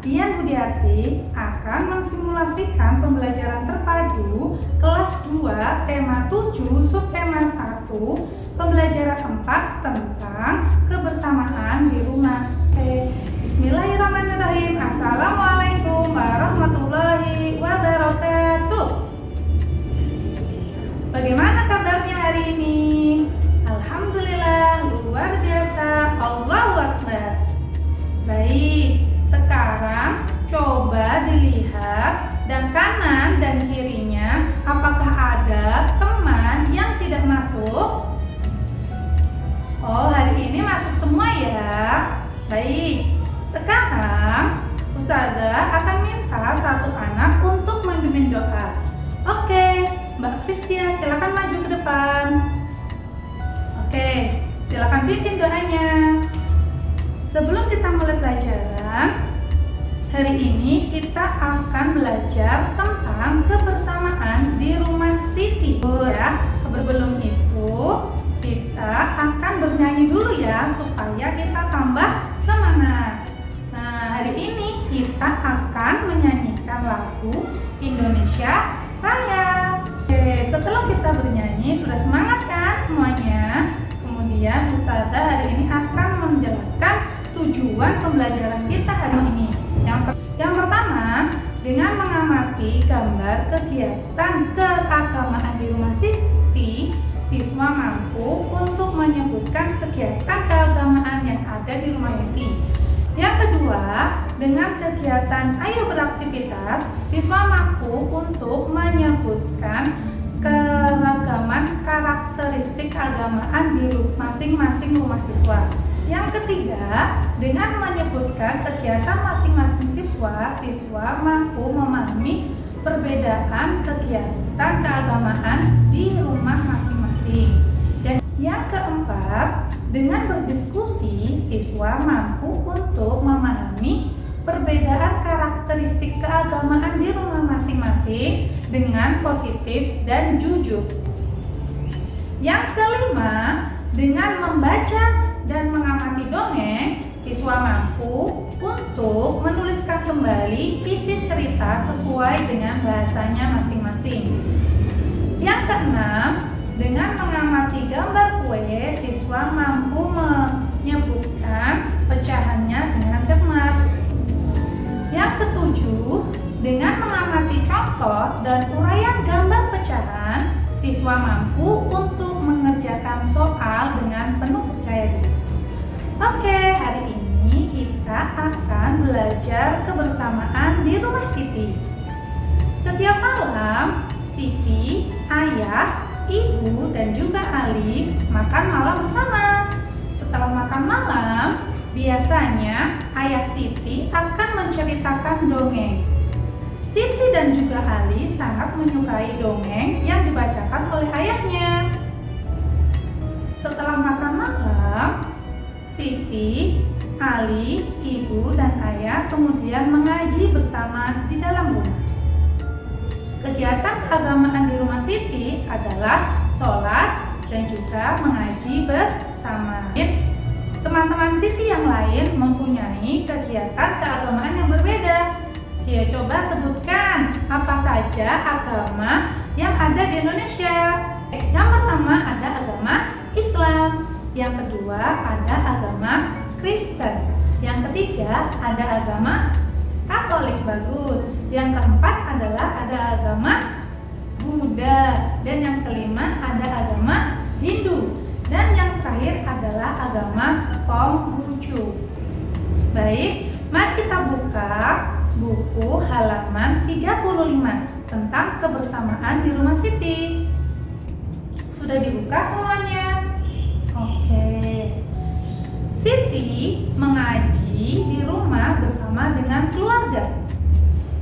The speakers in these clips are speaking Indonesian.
Dian Budiarti akan mensimulasikan pembelajaran terpadu kelas 2 tema 7 subtema 1 pembelajaran 4 tentang kebersamaan di rumah. Bismillahirrahmanirrahim. Assalamualaikum warahmatullahi wabarakatuh. Bagaimana kabarnya hari ini? Alhamdulillah, luar biasa. Allahu Akbar. Baik, sekarang coba dilihat dan kanan dan kirinya, apakah ada teman yang tidak masuk? Oh, hari ini masuk semua ya. Baik, sekarang Ustazah akan minta satu anak untuk memimpin doa. Oke, Mbak Kristia silakan maju ke depan. Oke, silakan pimpin doanya. Sebelum kita mulai pelajaran, hari ini kita akan belajar tentang kebersamaan di rumah Siti. Ya, sebelum itu kita akan bernyanyi dulu ya supaya kita tambah semangat. Nah, hari ini kita akan menyanyikan lagu Indonesia Raya. Oke, setelah kita bernyanyi sudah semangat kan semuanya? Kemudian Ustazah hari ini akan menjelaskan tujuan pembelajaran kita hari ini. Yang pertama, dengan mengamati gambar kegiatan keagamaan di rumah Siti, siswa mampu untuk menyebutkan kegiatan keagamaan yang ada di rumah Siti. Yang kedua, dengan kegiatan Ayo Beraktivitas, siswa mampu untuk menyebutkan keragaman karakteristik keagamaan di masing-masing rumah siswa. Yang ketiga, dengan menyebutkan kegiatan masing-masing siswa, siswa mampu memahami perbedaan kegiatan keagamaan di rumah masing-masing. Dan yang keempat, dengan berdiskusi, siswa mampu untuk memahami perbedaan karakteristik keagamaan di rumah masing-masing dengan positif dan jujur. Yang kelima, dengan membaca dan mengamati dongeng, siswa mampu untuk menuliskan kembali isi cerita sesuai dengan bahasanya masing-masing. Yang keenam, dengan mengamati gambar kue, siswa mampu menyebutkan pecahannya dengan cermat. Yang ketujuh, dengan mengamati contoh dan uraian gambar pecahan, siswa mampu untuk mengerjakan soal dengan penuh percaya diri. Oke, hari ini kita akan belajar kebersamaan di rumah Siti. Setiap malam, Siti, ayah, ibu, dan juga Ali makan malam bersama. Setelah makan malam, biasanya ayah Siti akan menceritakan dongeng. Siti dan juga Ali sangat menyukai dongeng yang dibacakan oleh ayahnya. Setelah makan malam, Siti, Ali, ibu, dan ayah kemudian mengaji bersama di dalam rumah. Kegiatan keagamaan di rumah Siti adalah sholat dan juga mengaji bersama. Teman-teman Siti yang lain mempunyai kegiatan keagamaan yang berbeda. Ya, coba sebutkan apa saja agama yang ada di Indonesia. Yang pertama ada agama Islam. Yang kedua ada agama Kristen. Yang ketiga ada agama Katolik, bagus. Yang keempat adalah ada agama Buddha. Dan yang kelima ada agama Hindu. Dan yang terakhir adalah agama Konghucu. Baik, mari kita buka buku halaman 35 tentang kebersamaan di rumah Siti. Sudah dibuka semuanya? Oke. Siti mengaji di rumah bersama dengan keluarga.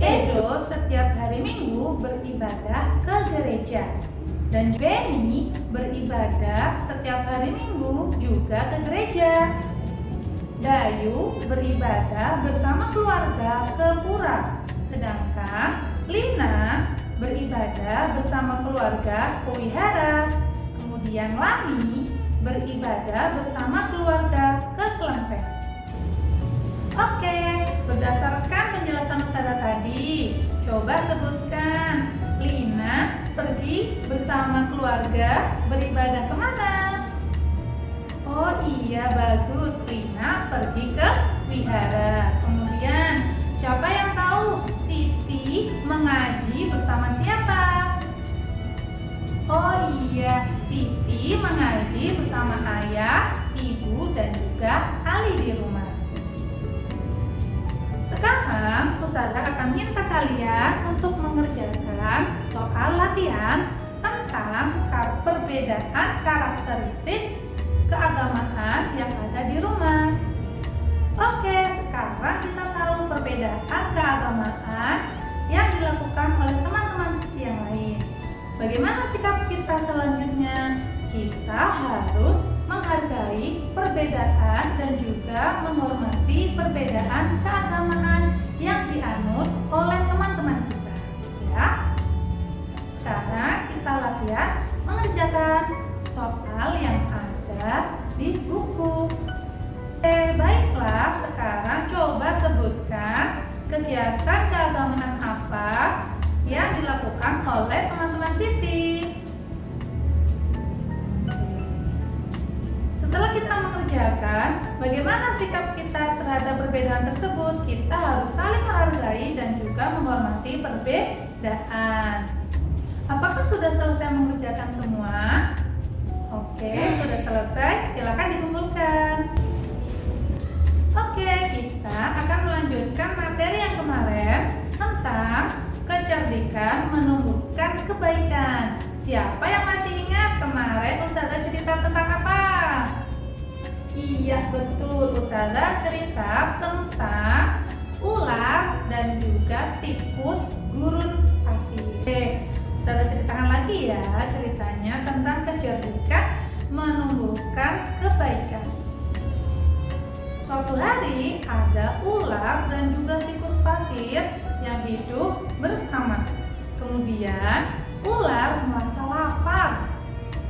Edo setiap hari Minggu beribadah ke gereja. Dan Benny beribadah setiap hari Minggu juga ke gereja. Dayu beribadah bersama keluarga ke pura. Sedangkan Lina beribadah bersama keluarga ke wihara. Kemudian Lani beribadah bersama keluarga ke kelenteng. Oke, berdasarkan sebutkan. Lina pergi bersama keluarga beribadah kemana? Oh iya, bagus. Lina pergi ke wihara. Kemudian, siapa yang tahu Siti mengaji bersama siapa? Oh iya, Siti mengaji bersama ayah, ibu, dan juga Ali di rumah. Sekarang, Ustazah akan minta kalian untuk mengerjakan soal latihan tentang perbedaan karakteristik keagamaan yang ada di rumah. Oke, sekarang kita tahu perbedaan keagamaan yang dilakukan oleh teman-teman Siti yang lain. Bagaimana sikap kita selanjutnya? Kita harus menghargai perbedaan dan juga menghormati perbedaan keagamaan yang dianut oleh teman-teman kita. Ya. Sekarang kita latihan mengerjakan soal yang ada di buku. Baiklah, sekarang coba sebutkan kegiatan keagamaan apa yang dilakukan oleh teman-teman Siti. Setelah kita mengerjakan, bagaimana sikap kita terhadap perbedaan tersebut? Kita harus saling menghargai dan juga menghormati perbedaan. Apakah sudah selesai mengerjakan semua? Oke, sudah selesai. Silakan dikumpulkan. Oke, kita akan melanjutkan materi yang kemarin tentang kecerdikan menumbuhkan kebaikan. Siapa yang masih ingat kemarin Ustazah cerita tentang apa? Iya, betul. Ustazah cerita tentang ular dan juga tikus gurun pasir. Ustazah ceritakan lagi ya ceritanya tentang kecerdikan menumbuhkan kebaikan. Suatu hari ada ular dan juga tikus pasir yang hidup bersama. Kemudian ular merasa lapar.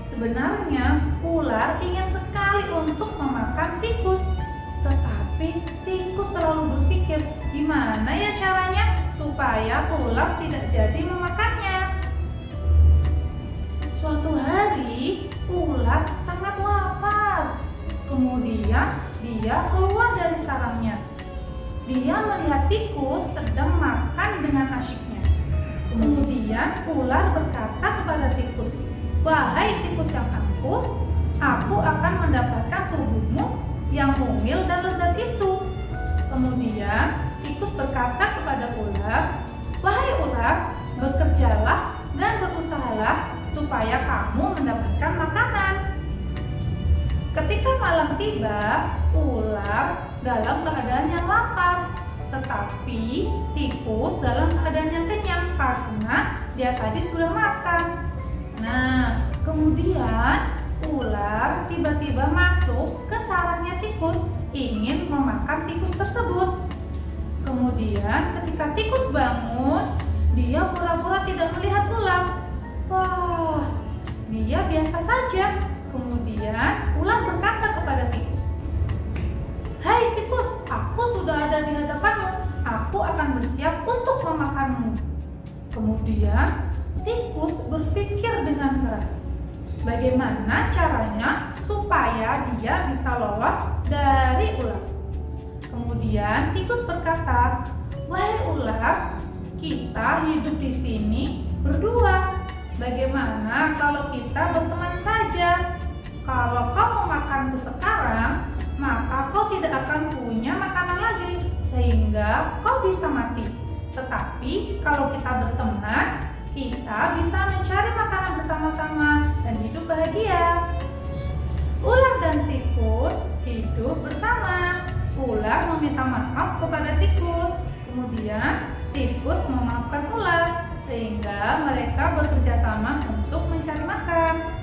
Sebenarnya ular ingin sekali untuk memakan tikus, tetapi tikus selalu berpikir gimana ya caranya supaya ular tidak jadi memakannya. Suatu hari ular sangat lapar. Kemudian dia keluar dari sarangnya. Dia melihat tikus sedang makan dengan asyiknya. Kemudian ular berkata kepada tikus, "Wahai tikus yang angkuh, aku akan mendapatkan tubuhmu yang mungil dan lezat itu." Kemudian tikus berkata kepada ular, "Wahai ular, bekerjalah dan berusahalah supaya kamu mendapatkan makanan." Ketika malam tiba, ular dalam keadaan yang lapar, tetapi tikus dalam keadaan yang kenyang karena dia tadi sudah makan. Nah, kemudian ular tiba-tiba masuk ke sarangnya tikus, ingin memakan tikus tersebut. Kemudian ketika tikus bangun, dia pura-pura tidak melihat ular. Wah, dia biasa saja. Kemudian ular berkata kepada tikus, "Hai tikus, aku sudah ada di hadapanmu. Aku akan bersiap untuk memakanmu." Kemudian tikus berpikir dengan keras, bagaimana caranya supaya dia bisa lolos dari ular. Kemudian tikus berkata, "Wahai ular, kita hidup di sini berdua. Bagaimana kalau kita berteman saja? Kalau kau mau makanku sekarang, maka kau tidak akan punya makanan lagi, sehingga kau bisa mati. Tetapi kalau kita berteman, kita bisa mencari makanan bersama-sama dan hidup bahagia." Ular dan tikus hidup bersama. Ular meminta maaf kepada tikus, kemudian tikus memaafkan ular, sehingga mereka bekerja sama untuk mencari makan.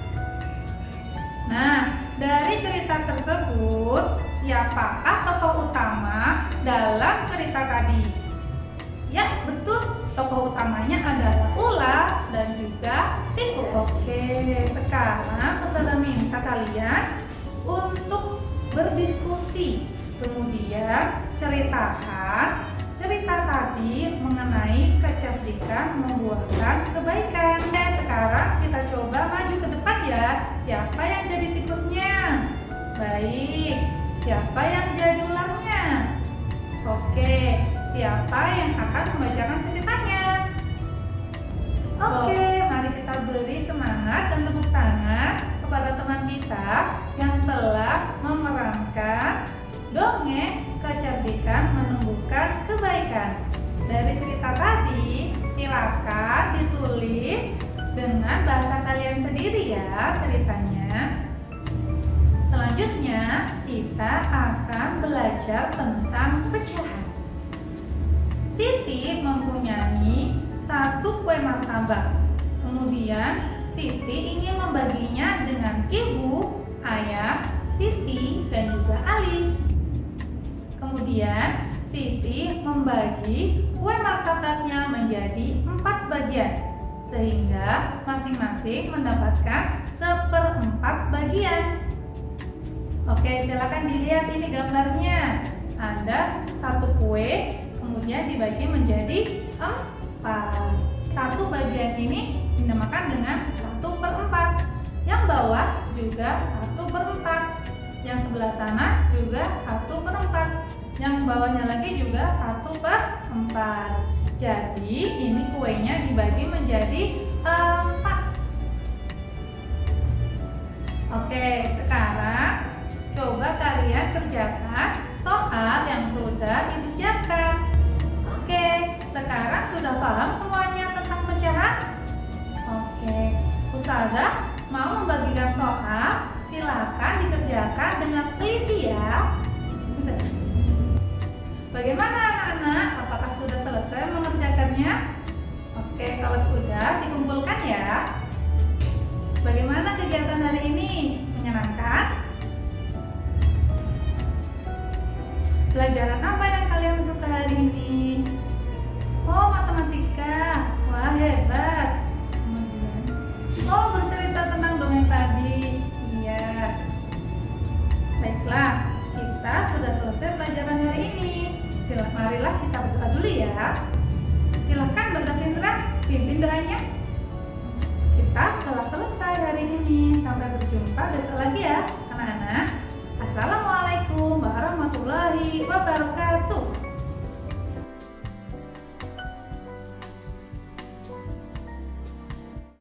Nah, dari cerita tersebut, siapakah tokoh utama dalam cerita tadi? Ya, betul. Tokoh utamanya adalah ular dan juga tikus. Oke, sekarang saya minta kalian untuk berdiskusi. Kemudian ceritakan cerita tadi mengenai kecerdikan membuahkan kebaikan. Sekarang kita coba maju ke depan ya. Siapa yang jadi tikusnya? Baik, siapa yang jadi ularnya? Oke, siapa yang akan membacakan ceritanya? Oke, mari kita beri semangat dan tepuk tangan kepada teman kita yang telah memerankan dongeng kecerdikan menumbuhkan kebaikan. Dari cerita tadi, silakan ditulis dengan bahasa kalian sendiri ya ceritanya. Selanjutnya, kita akan belajar tentang pecahan. Siti mempunyai satu kue martabak. Kemudian Siti ingin membaginya dengan ibu, ayah, Siti, dan juga Ali. Kemudian Siti membagi kue martabaknya menjadi 4 bagian, sehingga masing-masing mendapatkan 1/4 bagian. Oke, silakan dilihat ini gambarnya. Ada satu kue, kemudian dibagi menjadi 4. Satu bagian ini dinamakan dengan 1/4. Yang bawah juga 1/4. Yang sebelah sana juga 1/4. Yang bawahnya lagi juga 1/4. Jadi ini kuenya dibagi menjadi 4. Oke, sekarang coba kalian kerjakan soal yang sudah Ibu siapkan. Oke, sekarang sudah paham semuanya tentang pecahan? Oke, Ustazah mau membagikan soal, silakan dikerjakan dengan teliti ya. Bagaimana anak-anak? Apakah sudah selesai mengerjakannya? Oke, kalau sudah dikumpulkan ya. Bagaimana kegiatan hari ini? Menyenangkan? Pelajaran apa yang kalian suka hari ini? Oh, matematika. Wah, hebat. Kemudian, oh, bercerita tentang dongeng tadi. Iya. Baiklah, kita sudah selesai pelajaran hari ini. Marilah kita berdoa dulu ya. Silakan Mbak Davindra, pimpin doanya. Kita telah selesai hari ini. Sampai berjumpa besok lagi ya, anak-anak. Assalamualaikum warahmatullahi wabarakatuh.